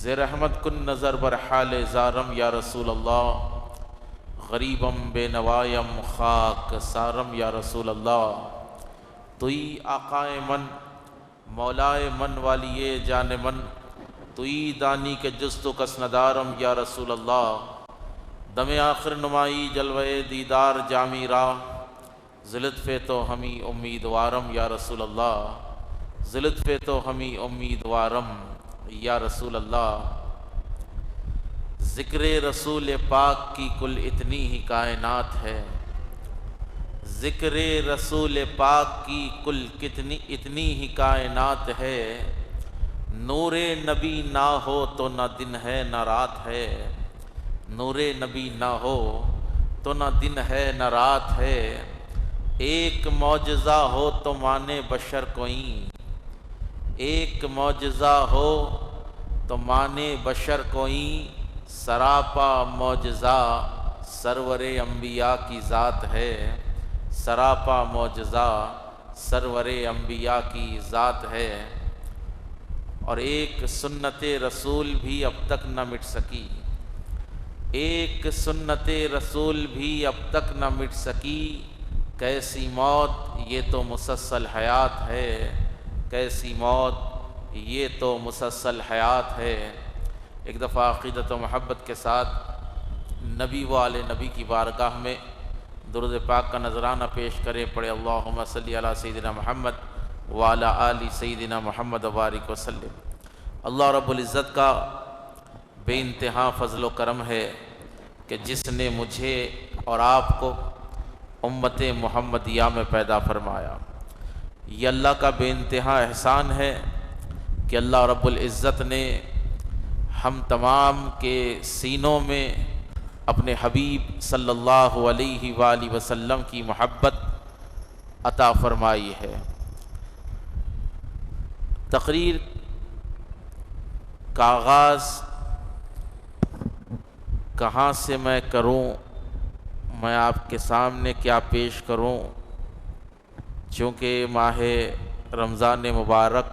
زیر احمد کن نظر بر حال زارم یا رسول اللہ، غریبم بے نوایم خاک سارم یا رسول اللہ۔ توئی آقائے من مولائے من والیے جان من، توئی دانی کے جست و کس ندارم یا رسول اللہ۔ دم آخر نمائی جلوے دیدار جامی راہ، ذلطف تو ہمیں امیدوارم یا رسول اللہ، ذلطف تو ہمیں امیدوارم یا رسول اللہ۔ ذکر رسول پاک کی کل اتنی ہی کائنات ہے، ذکر رسول پاک کی کل اتنی ہی کائنات ہے۔ نور نبی نہ ہو تو نہ دن ہے نہ رات ہے، نور نبی نہ ہو تو نہ دن ہے نہ رات ہے۔ ایک معجزہ ہو تو مانے بشر کوئی، ایک معجزہ ہو تو مانے بشر کوئی، سراپا معجزہ سرور انبیاء کی ذات ہے، سراپا معجزہ سرور انبیاء کی ذات ہے۔ اور ایک سنت رسول بھی اب تک نہ مٹ سکی، ایک سنت رسول بھی اب تک نہ مٹ سکی۔ کیسی موت یہ تو مسلسل حیات ہے، کیسی موت یہ تو مسلسل حیات ہے۔ ایک دفعہ عقیدت و محبت کے ساتھ نبی و آل نبی کی بارگاہ میں درود پاک کا نذرانہ پیش کرے، پڑھے اللہم صلی علی سیدنا محمد وعلی آل سیدنا محمد وبارک وسلم۔ اللہ رب العزت کا بے انتہا فضل و کرم ہے کہ جس نے مجھے اور آپ کو امت محمدیہ میں پیدا فرمایا۔ یہ اللہ کا بے انتہا احسان ہے کہ اللہ رب العزت نے ہم تمام کے سینوں میں اپنے حبیب صلی اللہ علیہ وآلہ وسلم کی محبت عطا فرمائی ہے۔ تقریر کا آغاز کہاں سے میں کروں، میں آپ کے سامنے کیا پیش کروں، چونکہ ماہ رمضان مبارک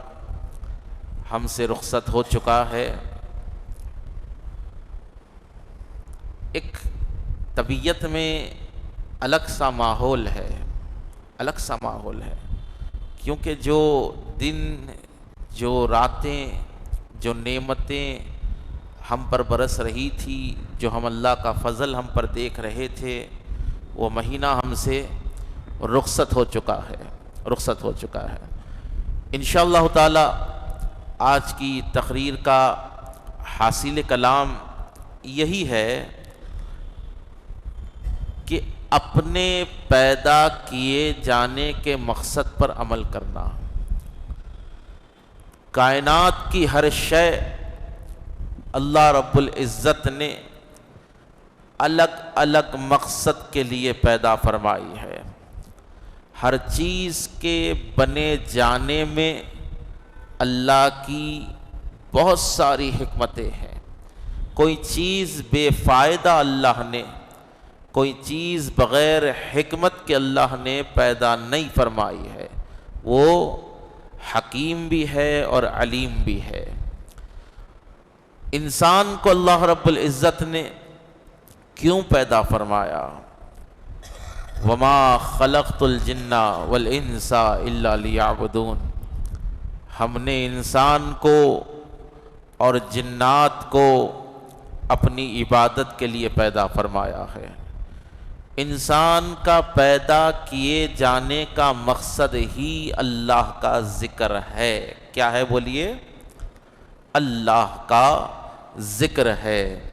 ہم سے رخصت ہو چکا ہے۔ ایک طبیعت میں الگ سا ماحول ہے، الگ سا ماحول ہے، کیونکہ جو دن، جو راتیں، جو نعمتیں ہم پر برس رہی تھی، جو ہم اللہ کا فضل ہم پر دیکھ رہے تھے، وہ مہینہ ہم سے رخصت ہو چکا ہے، رخصت ہو چکا ہے۔ انشاءاللہ تعالی آج کی تقریر کا حاصل کلام یہی ہے کہ اپنے پیدا کیے جانے کے مقصد پر عمل کرنا۔ کائنات کی ہر شے اللہ رب العزت نے الگ الگ مقصد کے لیے پیدا فرمائی ہے۔ ہر چیز کے بنے جانے میں اللہ کی بہت ساری حکمتیں ہیں۔ کوئی چیز بے فائدہ اللہ نے، کوئی چیز بغیر حکمت کے اللہ نے پیدا نہیں فرمائی ہے۔ وہ حکیم بھی ہے اور علیم بھی ہے۔ انسان کو اللہ رب العزت نے کیوں پیدا فرمایا؟ وَمَا خَلَقْتُ الْجِنَّ وَالْإِنسَ إِلَّا لِيَعْبُدُونَ۔ ہم نے انسان کو اور جنات کو اپنی عبادت کے لیے پیدا فرمایا ہے۔ انسان کا پیدا کیے جانے کا مقصد ہی اللہ کا ذکر ہے۔ کیا ہے بولیے؟ اللہ کا ذکر ہے۔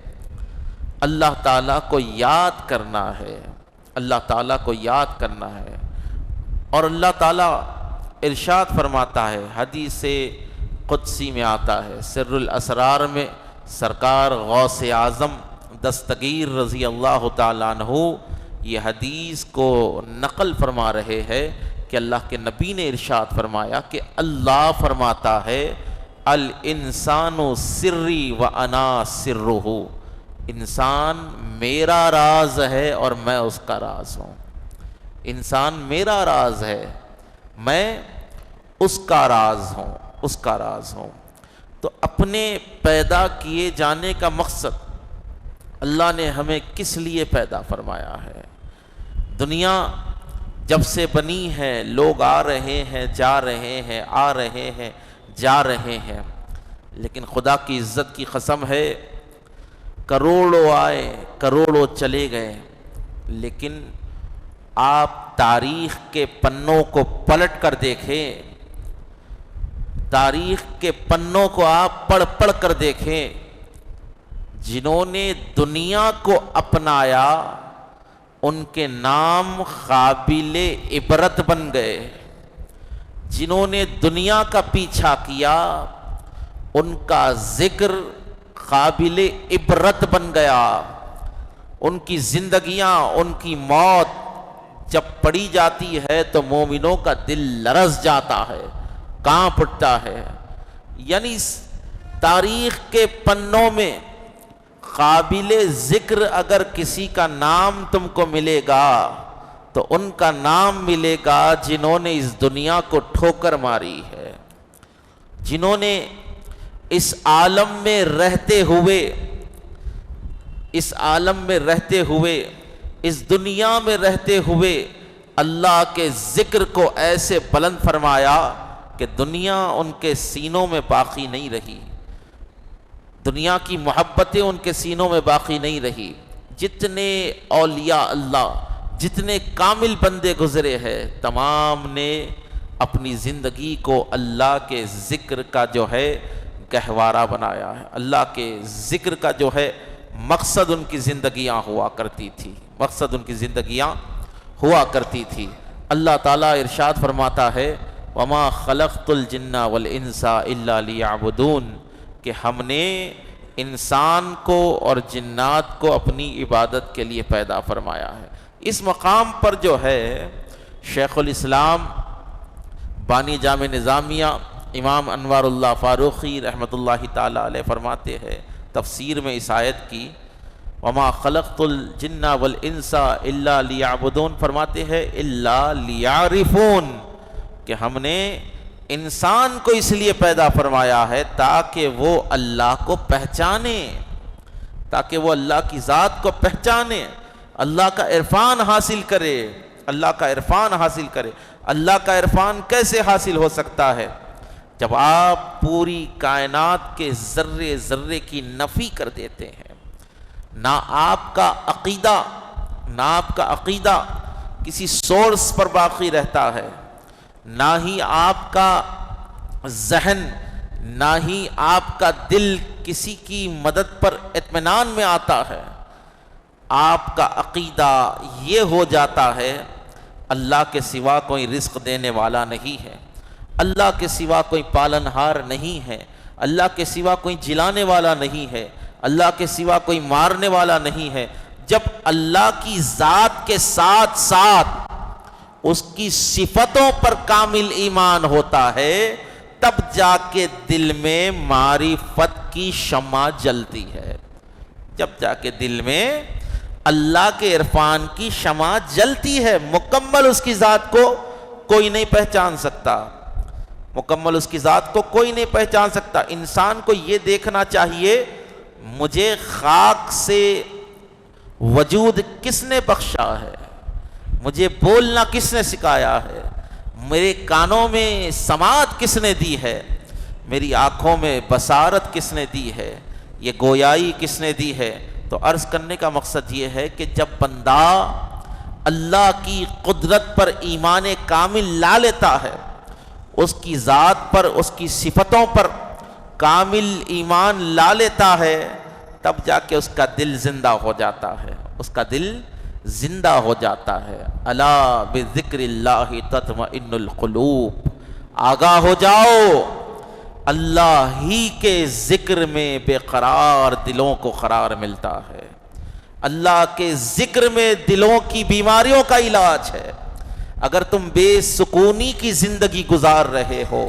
اللہ تعالیٰ کو یاد کرنا ہے، اللہ تعالیٰ کو یاد کرنا ہے۔ اور اللہ تعالیٰ ارشاد فرماتا ہے، حدیث قدسی میں آتا ہے، سر الاسرار میں سرکار غوث اعظم دستگیر رضی اللہ تعالیٰ عنہ یہ حدیث کو نقل فرما رہے ہیں کہ اللہ کے نبی نے ارشاد فرمایا کہ اللہ فرماتا ہے الانسان سری وانا سرہ، انسان میرا راز ہے اور میں اس کا راز ہوں۔ انسان میرا راز ہے، میں اس کا راز ہوں، اس کا راز ہوں۔ تو اپنے پیدا کیے جانے کا مقصد، اللہ نے ہمیں کس لیے پیدا فرمایا ہے؟ دنیا جب سے بنی ہے لوگ آ رہے ہیں جا رہے ہیں، آ رہے ہیں جا رہے ہیں، لیکن خدا کی عزت کی قسم ہے کروڑوں آئے کروڑوں چلے گئے، لیکن آپ تاریخ کے پنوں کو پلٹ کر دیکھیں، تاریخ کے پنوں کو آپ پڑھ پڑھ کر دیکھیں، جنہوں نے دنیا کو اپنایا ان کے نام قابل عبرت بن گئے، جنہوں نے دنیا کا پیچھا کیا ان کا ذکر قابل عبرت بن گیا، ان کی زندگیاں، ان کی موت جب پڑھی جاتی ہے تو مومنوں کا دل لرز جاتا ہے، کانپ اٹھتا ہے۔ یعنی تاریخ کے پنوں میں قابل ذکر اگر کسی کا نام تم کو ملے گا تو ان کا نام ملے گا جنہوں نے اس دنیا کو ٹھوکر ماری ہے، جنہوں نے اس عالم میں رہتے ہوئے، اس عالم میں رہتے ہوئے، اس دنیا میں رہتے ہوئے اللہ کے ذکر کو ایسے بلند فرمایا کہ دنیا ان کے سینوں میں باقی نہیں رہی، دنیا کی محبتیں ان کے سینوں میں باقی نہیں رہی۔ جتنے اولیاء اللہ، جتنے کامل بندے گزرے ہیں، تمام نے اپنی زندگی کو اللہ کے ذکر کا جو ہے گہوارہ بنایا ہے، اللہ کے ذکر کا جو ہے مقصد ان کی زندگیاں ہوا کرتی تھی، مقصد ان کی زندگیاں ہوا کرتی تھی۔ اللہ تعالیٰ ارشاد فرماتا ہے وَمَا خَلَقْتُ الْجِنَّ وَالْإِنسَ إِلَّا لِيَعْبُدُونَ، کہ ہم نے انسان کو اور جنات کو اپنی عبادت کے لیے پیدا فرمایا ہے۔ اس مقام پر جو ہے شیخ الاسلام بانی جامع نظامیہ امام انوار اللہ فاروقی رحمۃ اللہ تعالی علیہ فرماتے ہیں تفسیر میں اس آیت کی، وما خلقت الجن والانس الا لیعبدون، فرماتے ہیں الا لیعرفون، کہ ہم نے انسان کو اس لیے پیدا فرمایا ہے تاکہ وہ اللہ کو پہچانے، تاکہ وہ اللہ کی ذات کو پہچانے، اللہ کا عرفان حاصل کرے، اللہ کا عرفان حاصل کرے۔ اللہ کا عرفان کیسے حاصل ہو سکتا ہے؟ جب آپ پوری کائنات کے ذرے ذرے کی نفی کر دیتے ہیں، نہ آپ کا عقیدہ کسی سورس پر باقی رہتا ہے، نہ ہی آپ کا ذہن، نہ ہی آپ کا دل کسی کی مدد پر اطمینان میں آتا ہے، آپ کا عقیدہ یہ ہو جاتا ہے اللہ کے سوا کوئی رزق دینے والا نہیں ہے، اللہ کے سوا کوئی پالنہار نہیں ہے، اللہ کے سوا کوئی جلانے والا نہیں ہے، اللہ کے سوا کوئی مارنے والا نہیں ہے۔ جب اللہ کی ذات کے ساتھ ساتھ اس کی صفتوں پر کامل ایمان ہوتا ہے، تب جا کے دل میں معرفت کی شمع جلتی ہے، جب جا کے دل میں اللہ کے عرفان کی شمع جلتی ہے۔ مکمل اس کی ذات کو کوئی نہیں پہچان سکتا، مکمل اس کی ذات کو کوئی نہیں پہچان سکتا۔ انسان کو یہ دیکھنا چاہیے مجھے خاک سے وجود کس نے بخشا ہے، مجھے بولنا کس نے سکھایا ہے، میرے کانوں میں سماعت کس نے دی ہے، میری آنکھوں میں بصارت کس نے دی ہے، یہ گویائی کس نے دی ہے۔ تو عرض کرنے کا مقصد یہ ہے کہ جب بندہ اللہ کی قدرت پر ایمان کامل لا لیتا ہے، اس کی ذات پر، اس کی صفتوں پر کامل ایمان لا لیتا ہے، تب جا کے اس کا دل زندہ ہو جاتا ہے، اس کا دل زندہ ہو جاتا ہے۔ الا بذکر اللہ تطمئن القلوب، آگاہ ہو جاؤ، اللہ ہی کے ذکر میں بے قرار دلوں کو قرار ملتا ہے، اللہ کے ذکر میں دلوں کی بیماریوں کا علاج ہے۔ اگر تم بے سکونی کی زندگی گزار رہے ہو،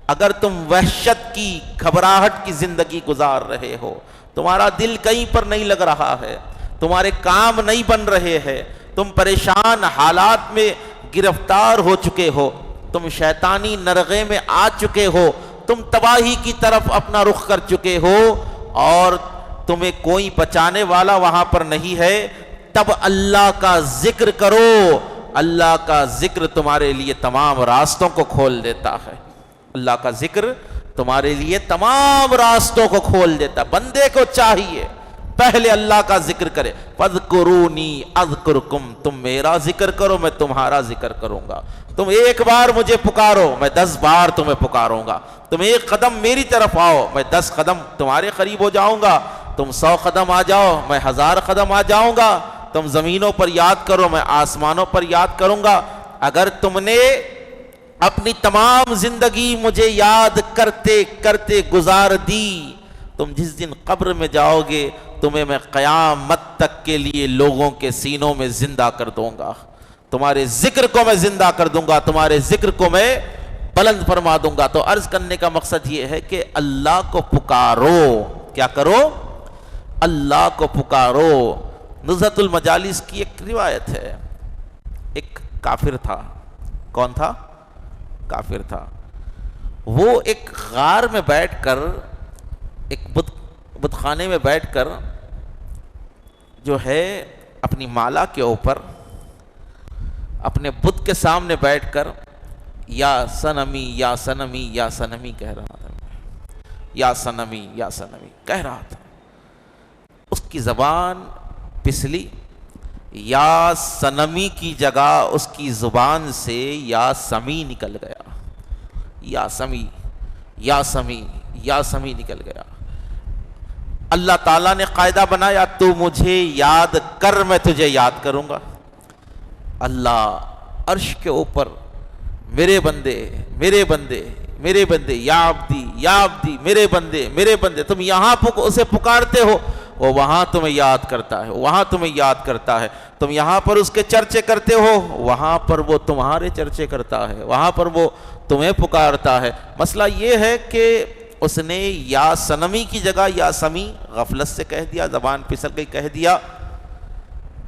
اگر تم وحشت کی، گھبراہٹ کی زندگی گزار رہے ہو، تمہارا دل کہیں پر نہیں لگ رہا ہے، تمہارے کام نہیں بن رہے ہیں، تم پریشان حالات میں گرفتار ہو چکے ہو، تم شیطانی نرغے میں آ چکے ہو، تم تباہی کی طرف اپنا رخ کر چکے ہو اور تمہیں کوئی بچانے والا وہاں پر نہیں ہے، تب اللہ کا ذکر کرو۔ اللہ کا ذکر تمہارے لیے تمام راستوں کو کھول دیتا ہے۔ اللہ کا ذکر تمہارے لیے تمام راستوں کو کھول دیتا ہے۔ بندے کو چاہیے پہلے اللہ کا ذکر کرے۔ فَاذْكُرُونِي أَذْكُرْكُمْ، تم میرا ذکر کرو میں تمہارا ذکر کروں گا۔ تم ایک بار مجھے پکارو میں 10 بار تمہیں پکاروں گا۔ تم ایک قدم میری طرف آؤ میں 10 قدم تمہارے قریب ہو جاؤں گا۔ تم 100 قدم آ جاؤ میں 1000 قدم آ جاؤں گا۔ تم زمینوں پر یاد کرو میں آسمانوں پر یاد کروں گا۔ اگر تم نے اپنی تمام زندگی مجھے یاد کرتے کرتے گزار دی، تم جس دن قبر میں جاؤ گے تمہیں میں قیامت تک کے لیے لوگوں کے سینوں میں زندہ کر دوں گا۔ تمہارے ذکر کو میں زندہ کر دوں گا، تمہارے ذکر کو میں بلند فرما دوں گا۔ تو عرض کرنے کا مقصد یہ ہے کہ اللہ کو پکارو۔ کیا کرو؟ اللہ کو پکارو۔ نزہۃ المجالس کی ایک روایت ہے، ایک کافر تھا۔ کون تھا؟ کافر تھا۔ وہ ایک غار میں بیٹھ کر، ایک بت خانے میں بیٹھ کر جو ہے اپنی مالا کے اوپر اپنے بت کے سامنے بیٹھ کر یا صنمی یا صنمی یا صنمی کہہ رہا تھا۔ یا صنمی یا صنمی کہہ رہا تھا۔ اس کی زبان پسلی، یا صنمی کی جگہ اس کی زبان سے یا سمی نکل گیا۔ یا سمی یا سمی یا سمی نکل گیا۔ اللہ تعالیٰ نے قاعدہ بنایا، تو مجھے یاد کر میں تجھے یاد کروں گا۔ اللہ عرش کے اوپر میرے بندے میرے بندے میرے بندے، یا عبدی یا عبدی، میرے بندے میرے بندے، تم یہاں اسے پکارتے ہو، وہ وہاں تمہیں یاد کرتا ہے، وہاں تمہیں یاد کرتا ہے۔ تم یہاں پر اس کے چرچے کرتے ہو، وہاں پر وہ تمہارے چرچے کرتا ہے، وہاں پر وہ تمہیں پکارتا ہے۔ مسئلہ یہ ہے کہ اس نے یا صنمی کی جگہ یا سمی غفلت سے کہہ دیا، زبان پھسل گئی کہہ دیا۔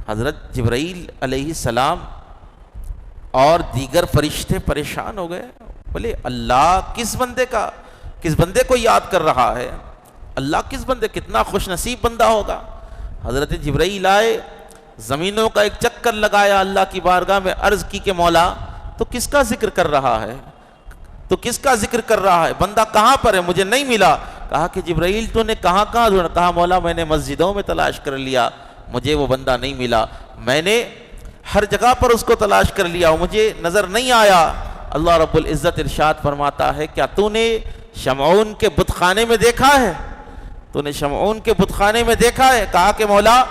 حضرت جبرائیل علیہ السلام اور دیگر فرشتے پریشان ہو گئے، بولے اللہ کس بندے کو یاد کر رہا ہے؟ اللہ کس بندے، کتنا خوش نصیب بندہ ہوگا۔ حضرت جبرائیل آئے، زمینوں کا ایک چکر لگایا، اللہ کی بارگاہ میں عرض کی کہ مولا تو کس کا ذکر کر رہا ہے؟ تو کس کا ذکر کر رہا ہے؟ بندہ کہاں پر ہے؟ مجھے نہیں ملا۔ کہا کہ جبرائیل تو نے کہاں ڈھونڈا؟ کہا مولا میں نے مسجدوں میں تلاش کر لیا، مجھے وہ بندہ نہیں ملا۔ میں نے ہر جگہ پر اس کو تلاش کر لیا، مجھے نظر نہیں آیا۔ اللہ رب العزت ارشاد فرماتا ہے، کیا تو نے شمعون کے بت خانے میں دیکھا ہے؟ تو نے شمعون کے بت خانے میں دیکھا ہے؟ کہا کہ مولا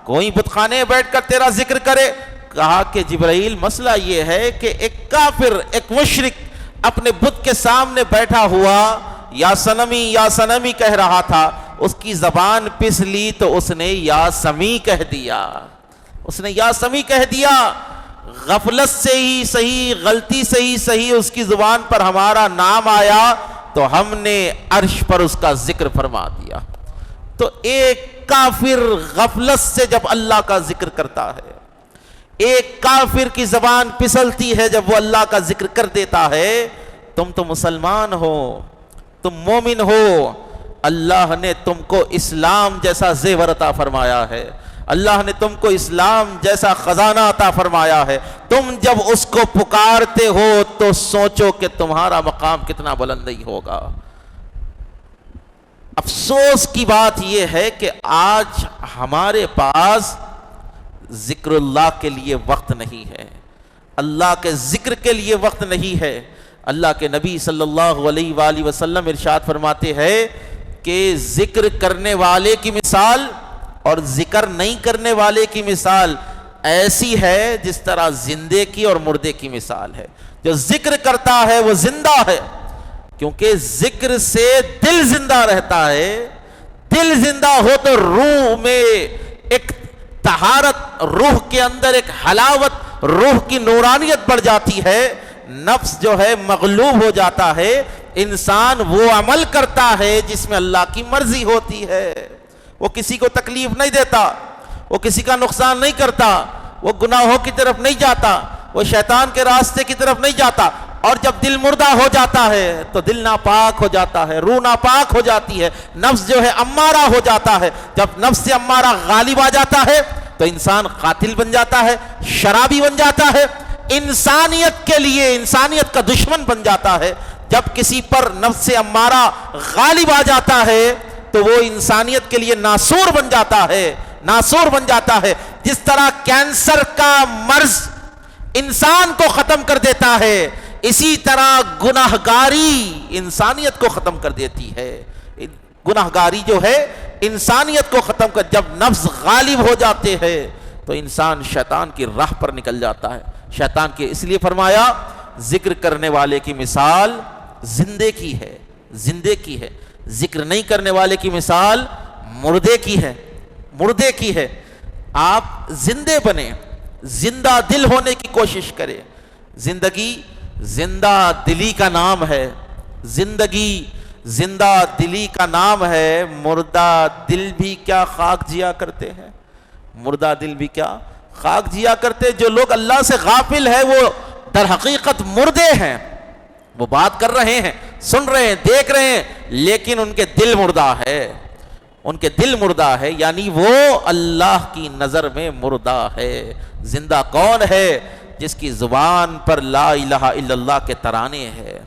کوئی بت خانے میں بیٹھ کر تیرا ذکر کرے۔ کہا کہ جبرائیل مسئلہ یہ ہے کہ ایک کافر، ایک مشرک اپنے بت کے سامنے بیٹھا ہوا یا صنمی کہہ رہا تھا، اس کی زبان پسلی تو اس نے یا سمی کہہ دیا، اس نے یا سمی کہہ دیا۔ غفلت سے ہی صحیح، غلطی سے ہی صحیح اس کی زبان پر ہمارا نام آیا تو ہم نے عرش پر اس کا ذکر فرما دیا۔ تو ایک کافر غفلت سے جب اللہ کا ذکر کرتا ہے، ایک کافر کی زبان پسلتی ہے جب وہ اللہ کا ذکر کر دیتا ہے۔ تم تو مسلمان ہو، تم مومن ہو، اللہ نے تم کو اسلام جیسا زیور عطا فرمایا ہے، اللہ نے تم کو اسلام جیسا خزانہ عطا فرمایا ہے۔ تم جب اس کو پکارتے ہو تو سوچو کہ تمہارا مقام کتنا بلند نہیں ہوگا۔ افسوس کی بات یہ ہے کہ آج ہمارے پاس ذکر اللہ کے لیے وقت نہیں ہے، اللہ کے ذکر کے لیے وقت نہیں ہے۔ اللہ کے نبی صلی اللہ علیہ وآلہ وسلم ارشاد فرماتے ہیں کہ ذکر کرنے والے کی مثال اور ذکر نہیں کرنے والے کی مثال ایسی ہے جس طرح زندے کی اور مردے کی مثال ہے۔ جو ذکر کرتا ہے وہ زندہ ہے، کیونکہ ذکر سے دل زندہ رہتا ہے۔ دل زندہ ہو تو روح میں ایک طہارت، روح کے اندر ایک حلاوت، روح کی نورانیت بڑھ جاتی ہے، نفس جو ہے مغلوب ہو جاتا ہے، انسان وہ عمل کرتا ہے جس میں اللہ کی مرضی ہوتی ہے۔ وہ کسی کو تکلیف نہیں دیتا، وہ کسی کا نقصان نہیں کرتا، وہ گناہوں کی طرف نہیں جاتا، وہ شیطان کے راستے کی طرف نہیں جاتا، اور جب دل مردہ ہو جاتا ہے تو دل ناپاک ہو جاتا ہے، روح ناپاک ہو جاتی ہے، نفس جو ہے امارہ ہو جاتا ہے۔ جب نفس سے امارہ غالب آ جاتا ہے تو انسان قاتل بن جاتا ہے، شرابی بن جاتا ہے، انسانیت کے لیے انسانیت کا دشمن بن جاتا ہے۔ جب کسی پر نفس سے امارہ غالب آ جاتا ہے تو وہ انسانیت کے لیے ناسور بن جاتا ہے، ناسور بن جاتا ہے۔ جس طرح کینسر کا مرض انسان کو ختم کر دیتا ہے، اسی طرح گناہگاری انسانیت کو ختم کر دیتی ہے۔ گناہگاری جو ہے انسانیت کو ختم کر، جب نفس غالب ہو جاتے ہیں تو انسان شیطان کی راہ پر نکل جاتا ہے، شیطان کے۔ اس لیے فرمایا ذکر کرنے والے کی مثال زندے کی ہے، زندے کی ہے، ذکر نہیں کرنے والے کی مثال مردے کی ہے، مردے کی ہے۔ آپ زندے بنے، زندہ دل ہونے کی کوشش کریں۔ زندگی زندہ دلی کا نام ہے، زندگی زندہ دلی کا نام ہے۔ مردہ دل بھی کیا خاک جیا کرتے ہیں، مردہ دل بھی کیا خاک جیا کرتے۔ جو لوگ اللہ سے غافل ہیں وہ در حقیقت مردے ہیں، وہ بات کر رہے ہیں، سن رہے ہیں، دیکھ رہے ہیں، لیکن ان کے دل مردہ ہے، ان کے دل مردہ ہے، یعنی وہ اللہ کی نظر میں مردہ ہے۔ زندہ کون ہے؟ جس کی زبان پر لا الہ الا اللہ کے ترانے ہیں۔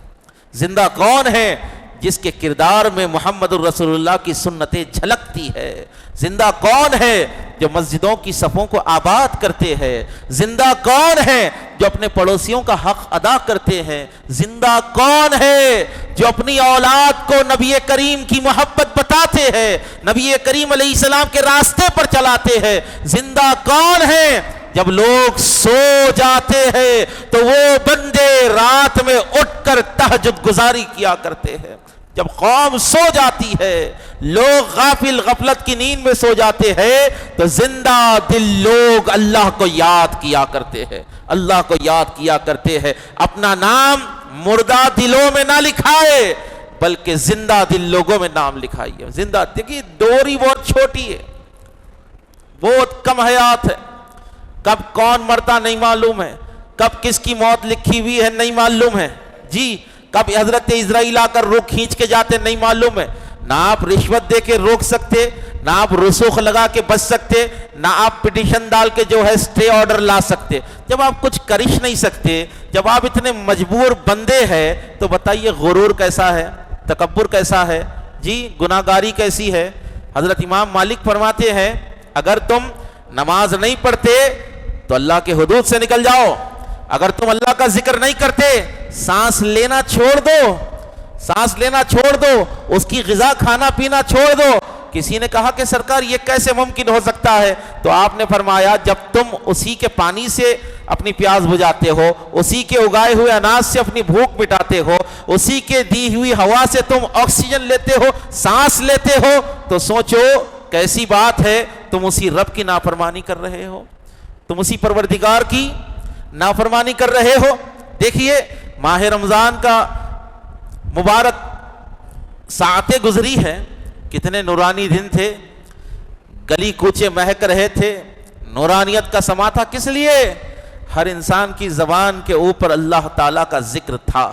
زندہ کون ہے؟ جس کے کردار میں محمد الرسول اللہ کی سنتیں جھلکتی ہے۔ زندہ کون ہے؟ جو مسجدوں کی صفوں کو آباد کرتے ہیں۔ زندہ کون ہے؟ جو اپنے پڑوسیوں کا حق ادا کرتے ہیں۔ زندہ کون ہے؟ جو اپنی اولاد کو نبی کریم کی محبت بتاتے ہیں، نبی کریم علیہ السلام کے راستے پر چلاتے ہیں۔ زندہ کون ہے؟ جب لوگ سو جاتے ہیں تو وہ بندے رات میں اٹھ کر تہجد گزاری کیا کرتے ہیں۔ جب قوم سو جاتی ہے، لوگ غافل غفلت کی نیند میں سو جاتے ہیں، تو زندہ دل لوگ اللہ کو یاد کیا کرتے ہیں، اللہ کو یاد کیا کرتے ہیں۔ اپنا نام مردہ دلوں میں نہ لکھائے بلکہ زندہ دل لوگوں میں نام لکھائیے۔ زندہ، دیکھیے دوری بہت چھوٹی ہے، بہت کم حیات ہے۔ کب کون مرتا نہیں معلوم ہے، کب کس کی موت لکھی ہوئی ہے نہیں معلوم ہے جی، کب حضرت اسرائیل آ کر روک کھینچ کے جاتے نہیں معلوم ہے۔ نہ آپ رشوت دے کے روک سکتے، نہ آپ رسوخ لگا کے بچ سکتے، نہ آپ پٹیشن ڈال کے جو ہے سٹے آرڈر لا سکتے۔ جب آپ کچھ کرش نہیں سکتے، جب آپ اتنے مجبور بندے ہیں، تو بتائیے غرور کیسا ہے، تکبر کیسا ہے جی، گناہگاری کیسی ہے۔ حضرت امام مالک فرماتے ہیں اگر تم نماز نہیں پڑھتے تو اللہ کے حدود سے نکل جاؤ، اگر تم اللہ کا ذکر نہیں کرتے سانس لینا چھوڑ دو، سانس لینا چھوڑ دو، اس کی غذا کھانا پینا چھوڑ دو۔ کسی نے کہا کہ سرکار یہ کیسے ممکن ہو سکتا ہے؟ تو آپ نے فرمایا جب تم اسی کے پانی سے اپنی پیاس بجھاتے ہو، اسی کے اگائے ہوئے اناج سے اپنی بھوک مٹاتے ہو، اسی کے دی ہوئی ہوا سے تم آکسیجن لیتے ہو، سانس لیتے ہو، تو سوچو کیسی بات ہے، تم اسی رب کی نافرمانی کر رہے ہو، تم اسی پروردگار کی نافرمانی کر رہے ہو۔ دیکھیے ماہ رمضان کا مبارک ساعتیں گزری ہیں، کتنے نورانی دن تھے، گلی کوچے مہک رہے تھے، نورانیت کا سما تھا۔ کس لیے؟ ہر انسان کی زبان کے اوپر اللہ تعالیٰ کا ذکر تھا،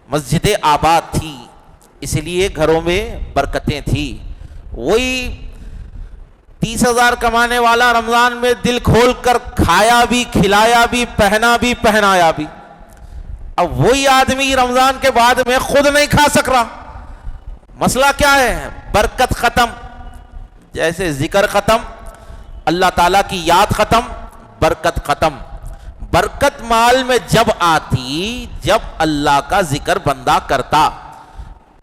مسجدیں آباد تھی، اس لیے گھروں میں برکتیں تھی۔ وہی 30,000 کمانے والا رمضان میں دل کھول کر کھایا بھی، کھلایا بھی، پہنا بھی، پہنایا بھی۔ اب وہی آدمی رمضان کے بعد میں خود نہیں کھا سک رہا۔ مسئلہ کیا ہے؟ برکت ختم، جیسے ذکر ختم، اللہ تعالیٰ کی یاد ختم، برکت ختم۔ برکت مال میں جب آتی جب اللہ کا ذکر بندہ کرتا،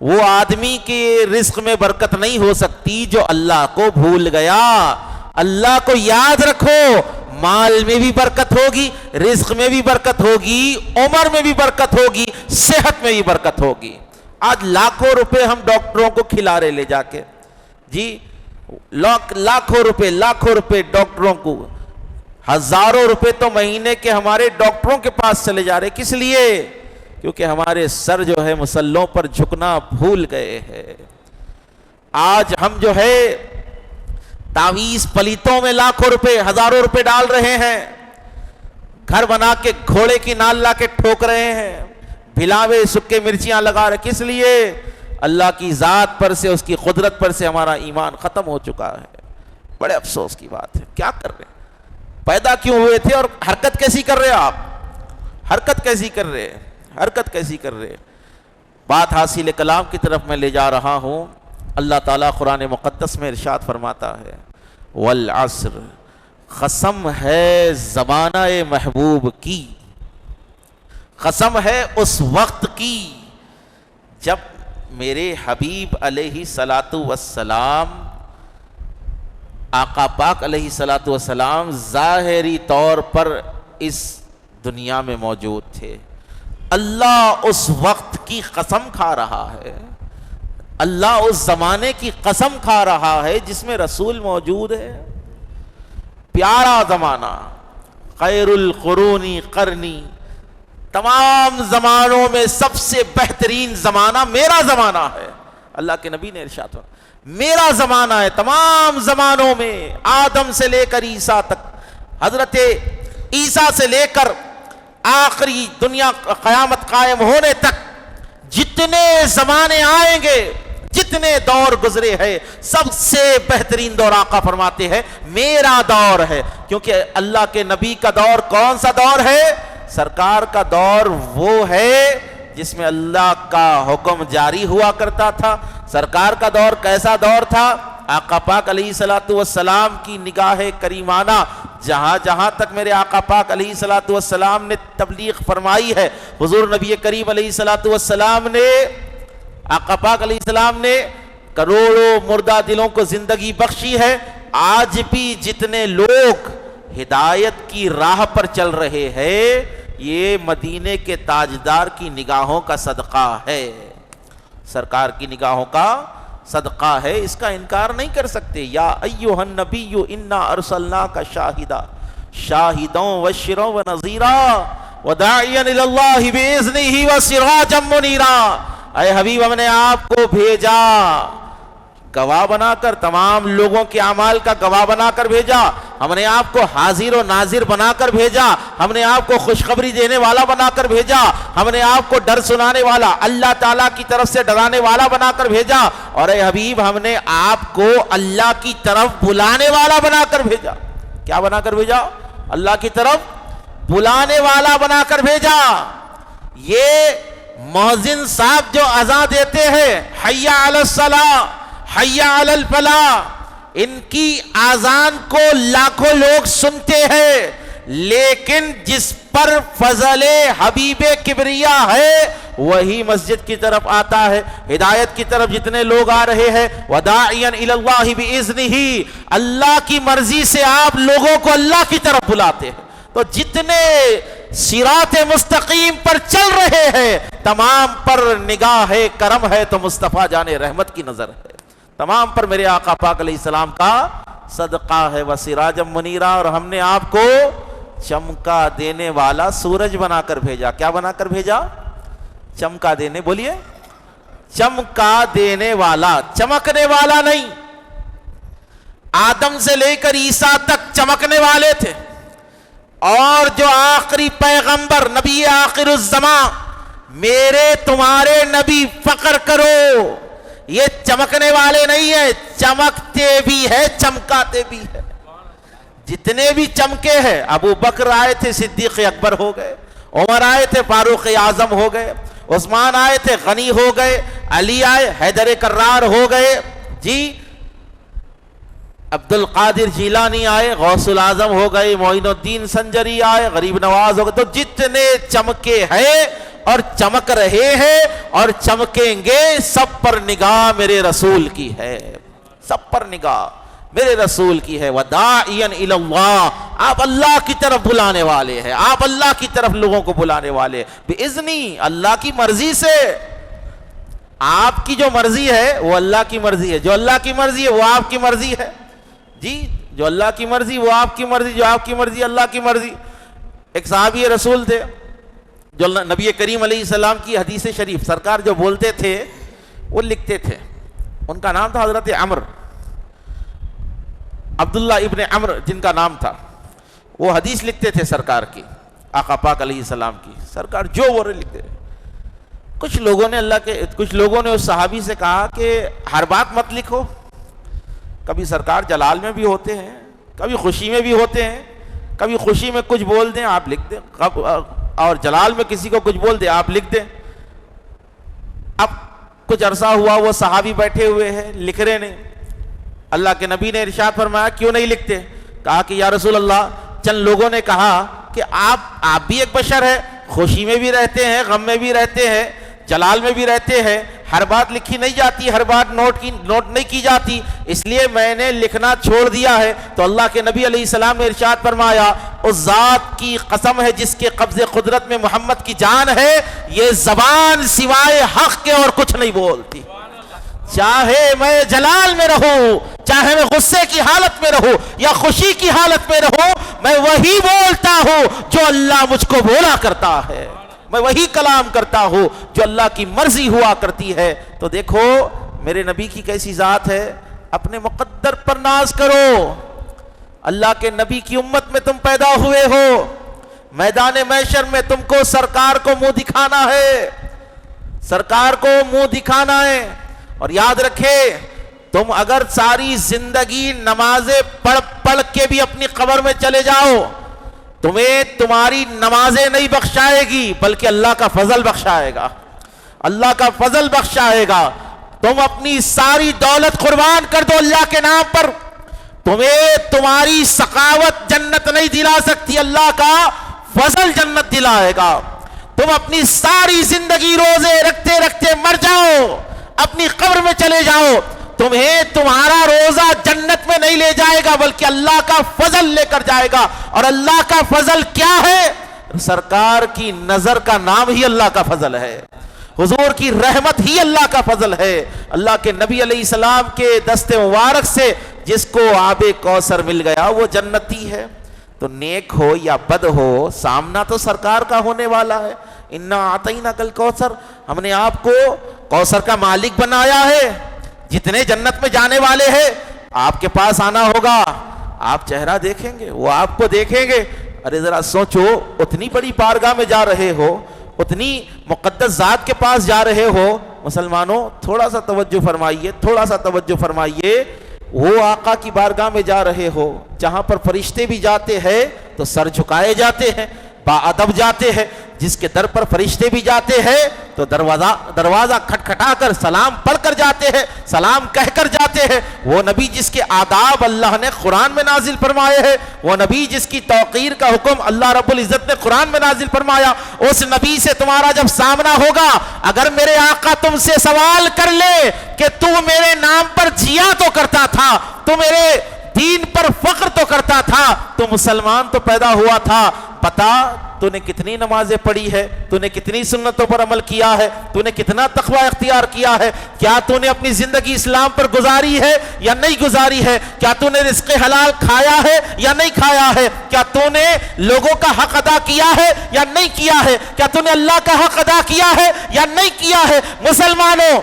وہ آدمی کے رزق میں برکت نہیں ہو سکتی جو اللہ کو بھول گیا۔ اللہ کو یاد رکھو، مال میں بھی برکت ہوگی، رزق میں بھی برکت ہوگی، عمر میں بھی برکت ہوگی، صحت میں بھی برکت ہوگی۔ آج لاکھوں روپے ہم ڈاکٹروں کو کھلا رہے لے جا کے جی، لاکھوں روپے ڈاکٹروں کو، ہزاروں روپے تو مہینے کے ہمارے ڈاکٹروں کے پاس چلے جا رہے۔ کس لیے؟ کیونکہ ہمارے سر جو ہے مسلوں پر جھکنا بھول گئے ہیں۔ آج ہم جو ہے تعویذ پلیتوں میں لاکھوں روپے، ہزاروں روپے ڈال رہے ہیں، گھر بنا کے گھوڑے کی نال لا کے ٹھوک رہے ہیں، بھلاوے سکے مرچیاں لگا رہے، کس لیے؟ اللہ کی ذات پر سے، اس کی قدرت پر سے ہمارا ایمان ختم ہو چکا ہے۔ بڑے افسوس کی بات ہے۔ کیا کر رہے ہیں؟ پیدا کیوں ہوئے تھے اور حرکت کیسی کر رہے آپ؟ حرکت کیسی کر رہے؟ حرکت کیسی کر رہے؟ بات حاصل کلام کی طرف میں لے جا رہا ہوں۔ اللہ تعالیٰ قرآن مقدس میں ارشاد فرماتا ہے والعصر، قسم ہے زمانہ محبوب کی، قسم ہے اس وقت کی جب میرے حبیب علیہ الصلاۃ والسلام، آقا پاک علیہ الصلاۃ والسلام ظاہری طور پر اس دنیا میں موجود تھے۔ اللہ اس وقت کی قسم کھا رہا ہے، اللہ اس زمانے کی قسم کھا رہا ہے جس میں رسول موجود ہے۔ پیارا زمانہ، خیر القرون قرنی، تمام زمانوں میں سب سے بہترین زمانہ میرا زمانہ ہے۔ اللہ کے نبی نے ارشاد فرمایا میرا زمانہ ہے تمام زمانوں میں، آدم سے لے کر عیسیٰ تک، حضرت عیسیٰ سے لے کر آخری دنیا قیامت قائم ہونے تک جتنے زمانے آئیں گے، جتنے دور گزرے ہیں، سب سے بہترین دور آقا فرماتے ہیں میرا دور ہے۔ کیونکہ اللہ کے نبی کا دور کون سا دور ہے؟ سرکار کا دور وہ ہے جس میں اللہ کا حکم جاری ہوا کرتا تھا۔ سرکار کا دور کیسا دور تھا؟ آقا پاک علیہ الصلوۃ والسلام کی نگاہ کریمانہ جہاں جہاں تک میرے آقا پاک علیہ الصلوۃ والسلام نے تبلیغ فرمائی ہے، حضور نبی کریم علیہ الصلوۃ والسلام نے، آقا پاک علیہ السلام نے کروڑوں مردہ دلوں کو زندگی بخشی ہے۔ آج بھی جتنے لوگ ہدایت کی راہ پر چل رہے ہیں، یہ مدینے کے تاجدار کی نگاہوں کا صدقہ ہے، سرکار کی نگاہوں کا صدقہ ہے، اس کا انکار نہیں کر سکتے۔ یا ایھا النبی انا ارسلناک شاہدا شاہدا وبشرا ونذیرا وداعیا الی اللہ باذنہ وسراجا منیرا، اے حبیب ہم نے آپ کو بھیجا گواہ بنا کر، تمام لوگوں کے اعمال کا گواہ بنا کر بھیجا، ہم نے آپ کو حاضر و ناظر بنا کر بھیجا، ہم نے آپ کو خوشخبری دینے والا بنا کر بھیجا، ہم نے آپ کو ڈر سنانے والا، اللہ تعالیٰ کی طرف سے ڈرانے والا بنا کر بھیجا، اور اے حبیب ہم نے آپ کو اللہ کی طرف بلانے والا بنا کر بھیجا۔ کیا بنا کر بھیجا؟ اللہ کی طرف بلانے والا بنا کر بھیجا۔ یہ مؤذن صاحب جو اذان دیتے ہیں حی علی الصلاۃ حی علی الفلاح، ان کی آذان کو لاکھوں لوگ سنتے ہیں، لیکن جس پر فضل حبیب کبریا ہے وہی مسجد کی طرف آتا ہے۔ ہدایت کی طرف جتنے لوگ آ رہے ہیں، وداعیا الی اللہ باذنہ، اللہ کی مرضی سے آپ لوگوں کو اللہ کی طرف بلاتے ہیں۔ تو جتنے صراط مستقیم پر چل رہے ہیں تمام پر نگاہ کرم ہے تو مصطفیٰ جان رحمت کی نظر ہے، تمام پر میرے آقا پاک علیہ السلام کا صدقہ ہے۔ وسراجا منیرا، اور ہم نے آپ کو چمکا دینے والا سورج بنا کر بھیجا۔ کیا بنا کر بھیجا؟ چمکا دینے، بولیے، چمکا دینے والا، چمکنے والا نہیں۔ آدم سے لے کر عیسیٰ تک چمکنے والے تھے، اور جو آخری پیغمبر نبی آخر الزمان، میرے تمہارے نبی فخر کرو، یہ چمکنے والے نہیں ہیں، چمکتے بھی ہے چمکاتے بھی ہے۔ جتنے بھی چمکے ہیں، ابو بکر آئے تھے صدیق اکبر ہو گئے، عمر آئے تھے فاروق اعظم ہو گئے، عثمان آئے تھے غنی ہو گئے، علی آئے حیدر کرار ہو گئے، جی عبد القادر جیلانی آئے غوث العظم ہو گئے، معین الدین سنجری آئے غریب نواز ہو گئے۔ تو جتنے چمکے ہیں اور چمک رہے ہیں اور چمکیں گے، سب پر نگاہ میرے رسول کی ہے، سب پر نگاہ میرے رسول کی ہے۔ وداعیا الی اللہ، آپ اللہ کی طرف بلانے والے ہیں، آپ اللہ کی طرف لوگوں کو بلانے والے باذنی، اللہ کی مرضی سے۔ آپ کی جو مرضی ہے وہ اللہ کی مرضی ہے، جو اللہ کی مرضی ہے وہ آپ کی مرضی ہے، جی جو اللہ کی مرضی وہ آپ کی مرضی، جو آپ کی مرضی اللہ کی مرضی۔ ایک صحابی رسول تھے جو نبی کریم علیہ السلام کی حدیث شریف سرکار جو بولتے تھے وہ لکھتے تھے، ان کا نام تھا حضرت عمر، عبداللہ ابن عمر جن کا نام تھا، وہ حدیث لکھتے تھے سرکار کی۔ آقا پاک علیہ السلام کی، سرکار جو وہ لکھ دے۔ کچھ لوگوں نے اس صحابی سے کہا کہ ہر بات مت لکھو، کبھی سرکار جلال میں بھی ہوتے ہیں، کبھی خوشی میں بھی ہوتے ہیں، کبھی خوشی میں کچھ بول دیں آپ لکھ دیں، اور جلال میں کسی کو کچھ بول دیں آپ لکھ دیں۔ اب کچھ عرصہ ہوا وہ صحابی بیٹھے ہوئے ہیں، لکھ رہے نہیں۔ اللہ کے نبی نے ارشاد فرمایا کیوں نہیں لکھتے؟ کہا کہ یا رسول اللہ چند لوگوں نے کہا کہ آپ بھی ایک بشر ہے، خوشی میں بھی رہتے ہیں، غم میں بھی رہتے ہیں، جلال میں بھی رہتے ہیں، ہر بات لکھی نہیں جاتی، ہر بات نوٹ نہیں کی جاتی، اس لیے میں نے لکھنا چھوڑ دیا ہے۔ تو اللہ کے نبی علیہ السلام نے ارشاد فرمایا اس ذات کی قسم ہے جس کے قبض قدرت میں محمد کی جان ہے، یہ زبان سوائے حق کے اور کچھ نہیں بولتی۔ چاہے میں جلال میں رہوں، چاہے میں غصے کی حالت میں رہوں یا خوشی کی حالت میں رہوں، میں وہی بولتا ہوں جو اللہ مجھ کو بولا کرتا ہے، میں وہی کلام کرتا ہوں جو اللہ کی مرضی ہوا کرتی ہے۔ تو دیکھو میرے نبی کی کیسی ذات ہے، اپنے مقدر پر ناز کرو۔ اللہ کے نبی کی امت میں تم پیدا ہوئے ہو، میدان محشر میں تم کو سرکار کو منہ دکھانا ہے، سرکار کو منہ دکھانا ہے۔ اور یاد رکھے تم اگر ساری زندگی نمازیں پڑھ کے بھی اپنی قبر میں چلے جاؤ، تمہیں تمہاری نمازیں نہیں بخشائے گی بلکہ اللہ کا فضل بخشائے گا، اللہ کا فضل بخشائے گا۔ تم اپنی ساری دولت قربان کر دو اللہ کے نام پر، تمہیں تمہاری سخاوت جنت نہیں دلا سکتی، اللہ کا فضل جنت دلائے گا۔ تم اپنی ساری زندگی روزے رکھتے رکھتے مر جاؤ، اپنی قبر میں چلے جاؤ، تمہیں تمہارا روزہ جنت میں نہیں لے جائے گا بلکہ اللہ کا فضل لے کر جائے گا۔ اور اللہ کا فضل کیا ہے؟ سرکار کی نظر کا نام ہی اللہ کا فضل ہے، حضور کی رحمت ہی اللہ کا فضل ہے۔ اللہ کے نبی علیہ السلام کے دست مبارک سے جس کو آب کوثر مل گیا وہ جنتی ہے۔ تو نیک ہو یا بد ہو سامنا تو سرکار کا ہونے والا ہے۔ انا اعطیناک الکوثر، ہم نے آپ کو کوثر کا مالک بنایا ہے۔ جتنے جنت میں جانے والے ہیں آپ کے پاس آنا ہوگا، آپ چہرہ دیکھیں گے، وہ آپ کو دیکھیں گے۔ ارے ذرا سوچو، اتنی بڑی بارگاہ میں جا رہے ہو، اتنی مقدس ذات کے پاس جا رہے ہو۔ مسلمانوں تھوڑا سا توجہ فرمائیے، تھوڑا سا توجہ فرمائیے۔ وہ آقا کی بارگاہ میں جا رہے ہو جہاں پر فرشتے بھی جاتے ہیں تو سر جھکائے جاتے ہیں، باادب جاتے ہیں، جس کے در پر فرشتے بھی جاتے ہیں تو دروازہ کھٹکھٹا کر سلام پڑھ کر جاتے ہیں، سلام کہہ کر جاتے ہیں۔ وہ نبی جس کے آداب اللہ نے قرآن میں نازل فرمائے ہیں، وہ نبی جس کی توقیر کا حکم اللہ رب العزت نے قرآن میں نازل فرمایا، اس نبی سے تمہارا جب سامنا ہوگا، اگر میرے آقا تم سے سوال کر لے کہ تو میرے نام پر جیا تو کرتا تھا، تو میرے دین پر فخر تو کرتا تھا، تو مسلمان تو پیدا ہوا تھا، بتا تو نے کتنی نمازیں پڑھی ہے، تو نے کتنی سنتوں پر عمل کیا ہے، تو نے کتنا تقوی اختیار کیا ہے، کیا تو نے اپنی زندگی اسلام پر گزاری ہے یا نہیں گزاری ہے، کیا تو نے رزق حلال کھایا ہے یا نہیں کھایا ہے، کیا تو نے لوگوں کا حق ادا کیا ہے یا نہیں کیا ہے، کیا تو نے اللہ کا حق ادا کیا ہے یا نہیں کیا ہے۔ مسلمانوں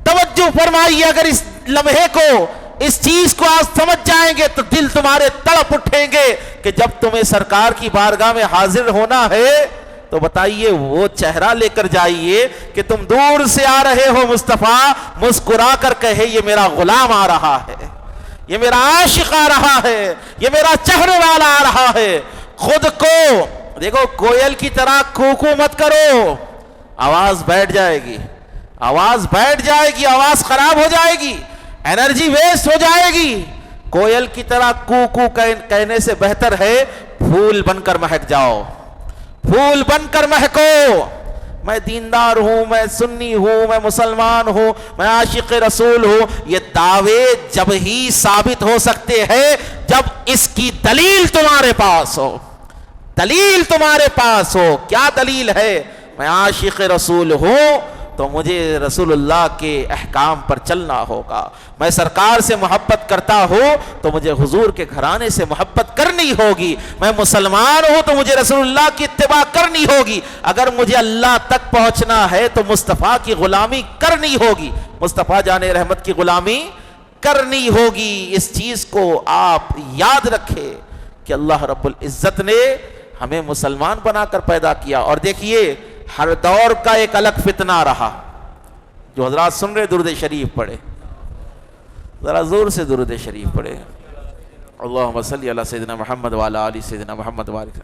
توجہ فرمائیے، اگر اس لمحے کو، اس چیز کو آج سمجھ جائیں گے تو دل تمہارے تڑپ اٹھیں گے کہ جب تمہیں سرکار کی بارگاہ میں حاضر ہونا ہے تو بتائیے وہ چہرہ لے کر جائیے کہ تم دور سے آ رہے ہو، مصطفیٰ مسکرا کر کہے یہ میرا غلام آ رہا ہے، یہ میرا عاشق آ رہا ہے، یہ میرا چہرے والا آ رہا ہے۔ خود کو دیکھو، کوئل کی طرح کوکو مت کرو، آواز بیٹھ جائے گی، آواز بیٹھ جائے گی، آواز خراب ہو جائے گی، انرجی ویسٹ ہو جائے گی۔ کوئل کی طرح کو کو کہنے سے بہتر ہے پھول بن کر مہک جاؤ، پھول بن کر مہکو۔ میں دیندار ہوں، میں سنی ہوں، میں مسلمان ہوں، میں عاشق رسول ہوں، یہ دعوے جب ہی ثابت ہو سکتے ہیں جب اس کی دلیل تمہارے پاس ہو، دلیل تمہارے پاس ہو۔ کیا دلیل ہے؟ میں عاشق رسول ہوں تو مجھے رسول اللہ کے احکام پر چلنا ہوگا، میں سرکار سے محبت کرتا ہوں تو مجھے حضور کے گھرانے سے محبت کرنی ہوگی، میں مسلمان ہوں تو مجھے رسول اللہ کی اتباع کرنی ہوگی، اگر مجھے اللہ تک پہنچنا ہے تو مصطفیٰ کی غلامی کرنی ہوگی، مصطفیٰ جان رحمت کی غلامی کرنی ہوگی۔ اس چیز کو آپ یاد رکھیں کہ اللہ رب العزت نے ہمیں مسلمان بنا کر پیدا کیا. اور دیکھیے ہر دور کا ایک الگ فتنہ رہا. جو حضرات سن رہے درود شریف پڑھے, ذرا زور سے درود شریف پڑھے. اللہم صلی علی سیدنا محمد وعلی آل سیدنا محمد وبارک.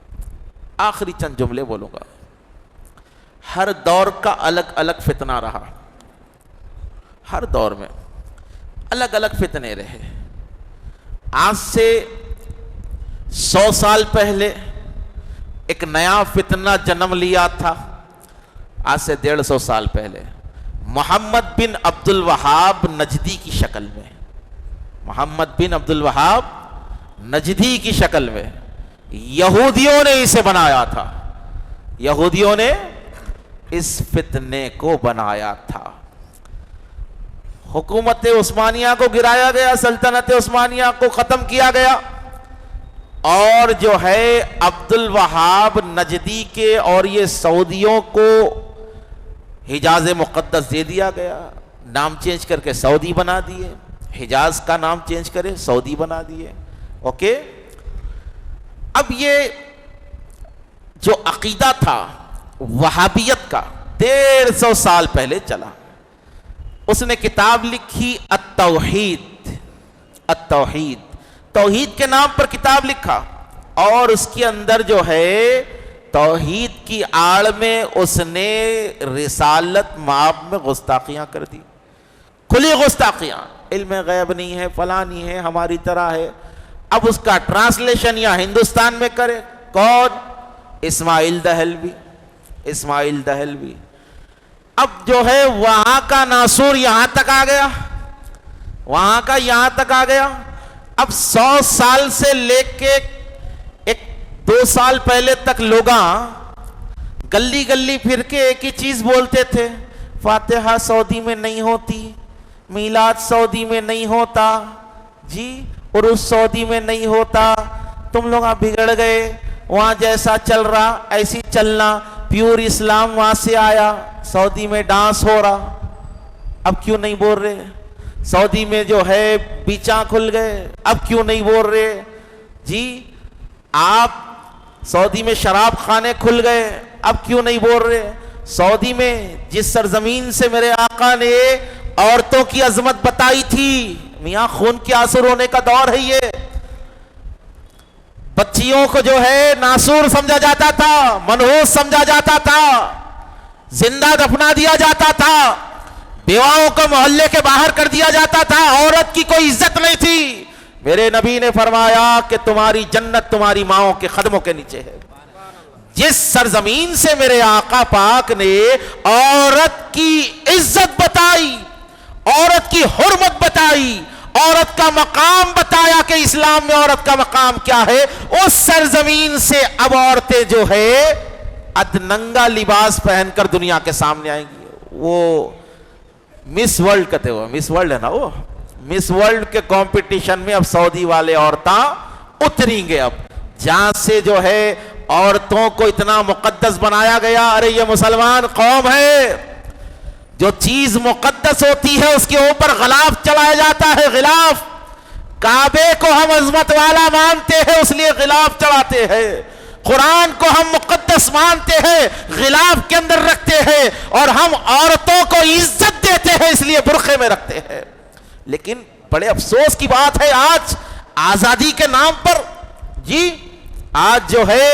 آخری چند جملے بولوں گا. ہر دور کا الگ الگ فتنہ رہا, ہر دور میں الگ الگ فتنے رہے. آج سے 100 سال پہلے ایک نیا فتنہ جنم لیا تھا. آج سے 150 سال پہلے محمد بن عبد الوہاب نجدی کی شکل میں, محمد بن عبد الوہاب نجدی کی شکل میں یہودیوں نے اسے بنایا تھا. یہودیوں نے اس فتنے کو بنایا تھا. حکومت عثمانیہ کو گرایا گیا, سلطنت عثمانیہ کو ختم کیا گیا, اور جو ہے عبد الوہاب نجدی کے اور یہ سعودیوں کو حجاز مقدس دے دیا گیا. نام چینج کر کے سعودی بنا دیے, حجاز کا نام چینج کرے سعودی بنا دیے. اوکے, اب یہ جو عقیدہ تھا وہابیت کا 150 سال پہلے چلا. اس نے کتاب لکھی التوحید. التوحید, توحید کے نام پر کتاب لکھا, اور اس کے اندر جو ہے توحید کی آڑ میں اس نے رسالت مآب میں گستاخیاں کر دی, کھلی گستاخیاں. علم غیب نہیں ہے, فلاں نہیں ہے, ہماری طرح ہے. اب اس کا ٹرانسلیشن یا ہندوستان میں کرے کون؟ اسماعیل دہلوی. اسماعیل دہلوی. اب جو ہے وہاں کا ناسور یہاں تک آ گیا, وہاں کا یہاں تک آ گیا. اب 100 سال سے لے کے 1-2 سال پہلے تک لوگاں گلی گلی پھر کے ایک ہی چیز بولتے تھے, فاتحہ سعودی میں نہیں ہوتی, میلاد سعودی میں نہیں ہوتا, جی عرس سعودی میں نہیں ہوتا, تم لوگ بگڑ گئے, وہاں جیسا چل رہا ایسی چلنا, پیور اسلام وہاں سے آیا, سعودی میں ڈانس ہو رہا. اب کیوں نہیں بول رہے؟ سعودی میں جو ہے بیچاں کھل گئے, اب کیوں نہیں بول رہے؟ جی آپ سعودی میں شراب خانے کھل گئے, اب کیوں نہیں بول رہے؟ سعودی میں جس سرزمین سے میرے آقا نے عورتوں کی عظمت بتائی تھی, میاں خون کے آنسو رونے کا دور ہے یہ. بچیوں کو جو ہے ناسور سمجھا جاتا تھا, منحوس سمجھا جاتا تھا, زندہ دفنا دیا جاتا تھا, بیواؤں کو محلے کے باہر کر دیا جاتا تھا, عورت کی کوئی عزت نہیں تھی. میرے نبی نے فرمایا کہ تمہاری جنت تمہاری ماؤں کے قدموں کے نیچے ہے. جس سرزمین سے میرے آقا پاک نے عورت کی عزت بتائی, عورت کی حرمت بتائی, عورت کا مقام بتایا کہ اسلام میں عورت کا مقام کیا ہے, اس سرزمین سے اب عورتیں جو ہے ادننگا لباس پہن کر دنیا کے سامنے آئیں گی. وہ مس ورلڈ کہتے ہو, مس ورلڈ ہے نا, وہ مس ورلڈ کے کمپٹیشن میں اب سعودی والے عورتاں اتریں گے. اب جہاں سے جو ہے عورتوں کو اتنا مقدس بنایا گیا, ارے یہ مسلمان قوم ہے, جو چیز مقدس ہوتی ہے اس کے اوپر غلاف چلایا جاتا ہے. غلاف, کعبے کو ہم عظمت والا مانتے ہیں اس لیے غلاف چڑھاتے ہیں, قرآن کو ہم مقدس مانتے ہیں غلاف کے اندر رکھتے ہیں, اور ہم عورتوں کو عزت دیتے ہیں اس لیے برقعے میں رکھتے ہیں. لیکن بڑے افسوس کی بات ہے آج آزادی کے نام پر, جی آج جو ہے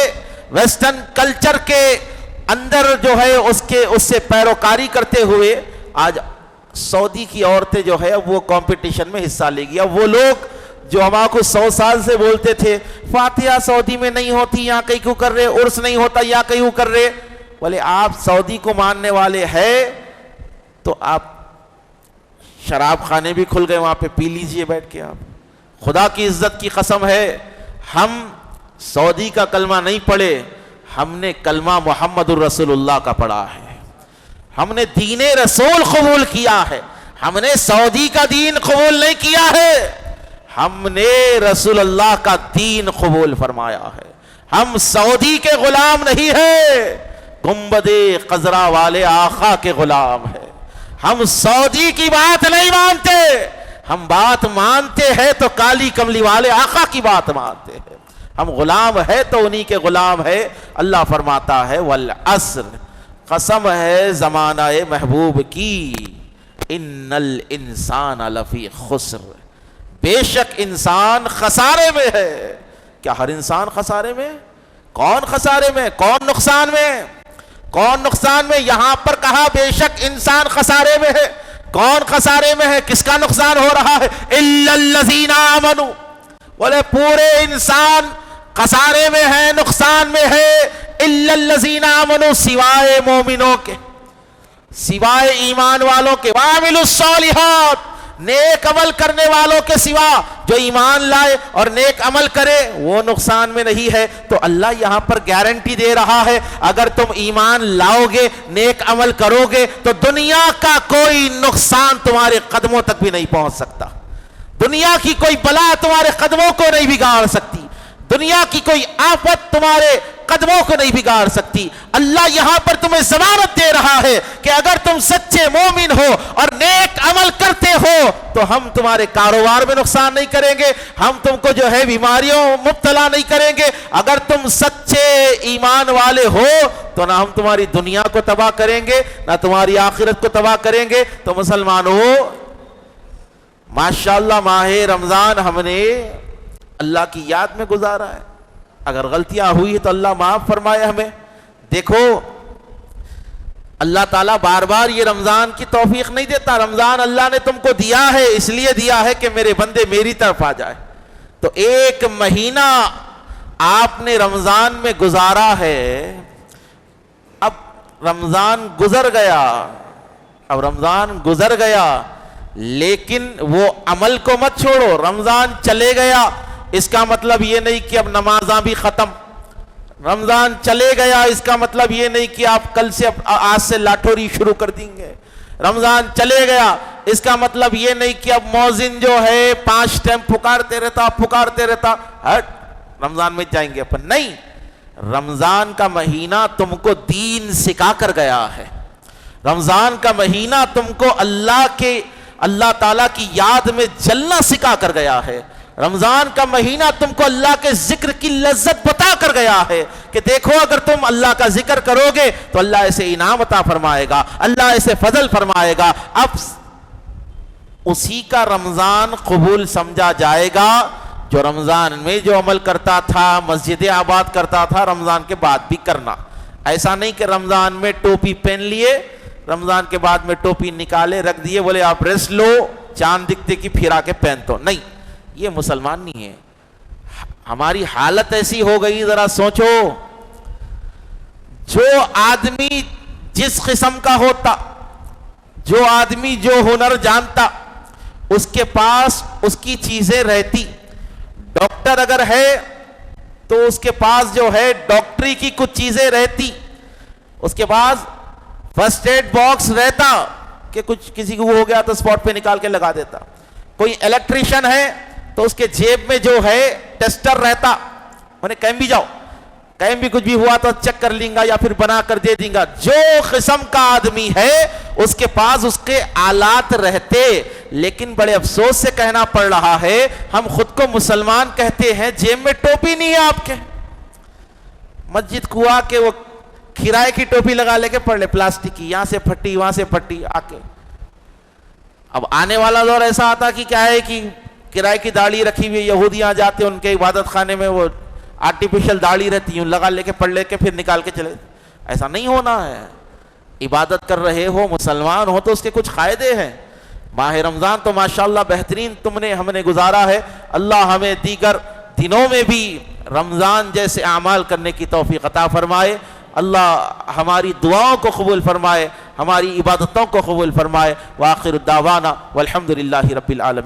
ویسٹرن کلچر کے اندر جو ہے اس سے پیروکاری کرتے ہوئے آج سعودی کی عورتیں جو ہے وہ کمپٹیشن میں حصہ لے گی. اب وہ لوگ جو ہمارے کو 100 سال سے بولتے تھے فاتحہ سعودی میں نہیں ہوتی, یہاں کہیں کیوں کر رہے, عرس نہیں ہوتا یہاں کہیں کر رہے, بولے آپ سعودی کو ماننے والے ہیں تو آپ شراب خانے بھی کھل گئے, وہاں پہ پی لیجئے بیٹھ کے. آپ خدا کی عزت کی قسم ہے ہم سعودی کا کلمہ نہیں پڑھے, ہم نے کلمہ محمد الرسول اللہ کا پڑھا ہے, ہم نے دین رسول قبول کیا ہے, ہم نے سعودی کا دین قبول نہیں کیا ہے, ہم نے رسول اللہ کا دین قبول فرمایا ہے. ہم سعودی کے غلام نہیں ہیں, گنبد خضرا والے آقا کے غلام ہیں. ہم سعودی کی بات نہیں مانتے, ہم بات مانتے ہیں تو کالی کملی والے آقا کی بات مانتے ہیں. ہم غلام ہے تو انہی کے غلام ہے۔ اللہ فرماتا ہے والعصر، قسم ہے زمانہ محبوب کی، ان الانسان لفی خسر، بے شک انسان خسارے میں ہے۔ کیا ہر انسان خسارے میں؟ کون خسارے میں؟ کون نقصان میں؟ کون نقصان میں؟ یہاں پر کہا بے شک انسان خسارے میں ہے۔ کون خسارے میں ہے؟ کس کا نقصان ہو رہا ہے؟ الا الذین آمنوا، بولے پورے انسان خسارے میں ہے، نقصان میں ہے۔ الا الذین آمنوا، سوائے مومنوں کے، سوائے ایمان والوں کے، وعملوا الصالحات، نیک عمل کرنے والوں کے سوا، جو ایمان لائے اور نیک عمل کرے وہ نقصان میں نہیں ہے۔ تو اللہ یہاں پر گارنٹی دے رہا ہے اگر تم ایمان لاؤ گے، نیک عمل کرو گے تو دنیا کا کوئی نقصان تمہارے قدموں تک بھی نہیں پہنچ سکتا، دنیا کی کوئی بلا تمہارے قدموں کو نہیں بگاڑ سکتی، دنیا کی کوئی آفت تمہارے قدموں کو نہیں بگاڑ سکتی۔ اللہ یہاں پر تمہیں ضمانت دے رہا ہے کہ اگر تم سچے مومن ہو اور نیک عمل کرتے ہو تو ہم تمہارے کاروبار میں نقصان نہیں کریں گے، ہم تم کو جو ہے بیماریوں مبتلا نہیں کریں گے۔ اگر تم سچے ایمان والے ہو تو نہ ہم تمہاری دنیا کو تباہ کریں گے نہ تمہاری آخرت کو تباہ کریں گے۔ تو مسلمانوں، ماشاءاللہ ماہ رمضان ہم نے اللہ کی یاد میں گزارا ہے۔ اگر غلطیاں ہوئی تو اللہ معاف فرمائے ہمیں۔ دیکھو اللہ تعالیٰ بار بار یہ رمضان کی توفیق نہیں دیتا، رمضان اللہ نے تم کو دیا ہے اس لیے دیا ہے کہ میرے بندے میری طرف آ جائے۔ تو ایک مہینہ آپ نے رمضان میں گزارا ہے، اب رمضان گزر گیا، اب رمضان گزر گیا، لیکن وہ عمل کو مت چھوڑو۔ رمضان چلے گیا اس کا مطلب یہ نہیں کہ اب نمازاں بھی ختم، رمضان چلے گیا اس کا مطلب یہ نہیں کہ آپ کل سے آج سے لاٹھوری شروع کر دیں گے، رمضان چلے گیا اس کا مطلب یہ نہیں کہ اب مؤذن جو ہے 5 ٹائم پکارتے رہتا ہٹ رمضان میں جائیں گے اپن، نہیں۔ رمضان کا مہینہ تم کو دین سکھا کر گیا ہے، رمضان کا مہینہ تم کو اللہ تعالیٰ کی یاد میں جلنا سکھا کر گیا ہے، رمضان کا مہینہ تم کو اللہ کے ذکر کی لذت بتا کر گیا ہے کہ دیکھو اگر تم اللہ کا ذکر کرو گے تو اللہ ایسے انعام عطا فرمائے گا، اللہ ایسے فضل فرمائے گا۔ اب اسی کا رمضان قبول سمجھا جائے گا جو رمضان میں جو عمل کرتا تھا، مسجد آباد کرتا تھا، رمضان کے بعد بھی کرنا۔ ایسا نہیں کہ رمضان میں ٹوپی پہن لیے، رمضان کے بعد میں ٹوپی نکالے رکھ دیے، بولے آپ ریسٹ لو، چاند دکھتے کی پھرا کے پہن تو نہیں، یہ مسلمان نہیں ہے۔ ہماری حالت ایسی ہو گئی، ذرا سوچو، جو آدمی جس قسم کا ہوتا، جو آدمی جو ہنر جانتا، اس کے پاس اس کی چیزیں رہتی۔ ڈاکٹر اگر ہے تو اس کے پاس جو ہے ڈاکٹری کی کچھ چیزیں رہتی، اس کے پاس فرسٹ ایڈ باکس رہتا کہ کچھ کسی کو ہو گیا تو اسپاٹ پہ نکال کے لگا دیتا۔ کوئی الیکٹریشین ہے تو اس کے جیب میں جو ہے ٹیسٹر رہتا، میں نے کہیں بھی جاؤ، کہیں بھی کچھ بھی ہوا تو چیک کر لیں گا یا پھر بنا کر دے دیں گا۔ جو قسم کا آدمی ہے اس کے پاس اس کے آلات رہتے، لیکن بڑے افسوس سے کہنا پڑ رہا ہے ہم خود کو مسلمان کہتے ہیں، جیب میں ٹوپی نہیں ہے آپ کے۔ مسجد کو آ کے وہ کرائے کی ٹوپی لگا لے کے پڑھ لے، پلاسٹک کی، یہاں سے پھٹی وہاں سے پھٹی آ کے۔ اب آنے والا دور ایسا آتا کہ کیا ہے کہ کرائے کی داڑھی رکھی ہوئی، یہودیاں جاتے ان کے عبادت خانے میں وہ آرٹیفیشل داڑھی رہتی، لگا لے کے پڑھ لے کے پھر نکال کے چلے۔ ایسا نہیں ہونا ہے۔ عبادت کر رہے ہو، مسلمان ہو تو اس کے کچھ قاعدے ہیں۔ ماہ رمضان تو ماشاءاللہ بہترین ہم نے گزارا ہے۔ اللہ ہمیں دیگر دنوں میں بھی رمضان جیسے اعمال کرنے کی توفیق عطا فرمائے۔ اللہ ہماری دعاؤں کو قبول فرمائے، ہماری عبادتوں کو قبول فرمائے۔ وآخر الدعوانا والحمد للہ رب العالمین۔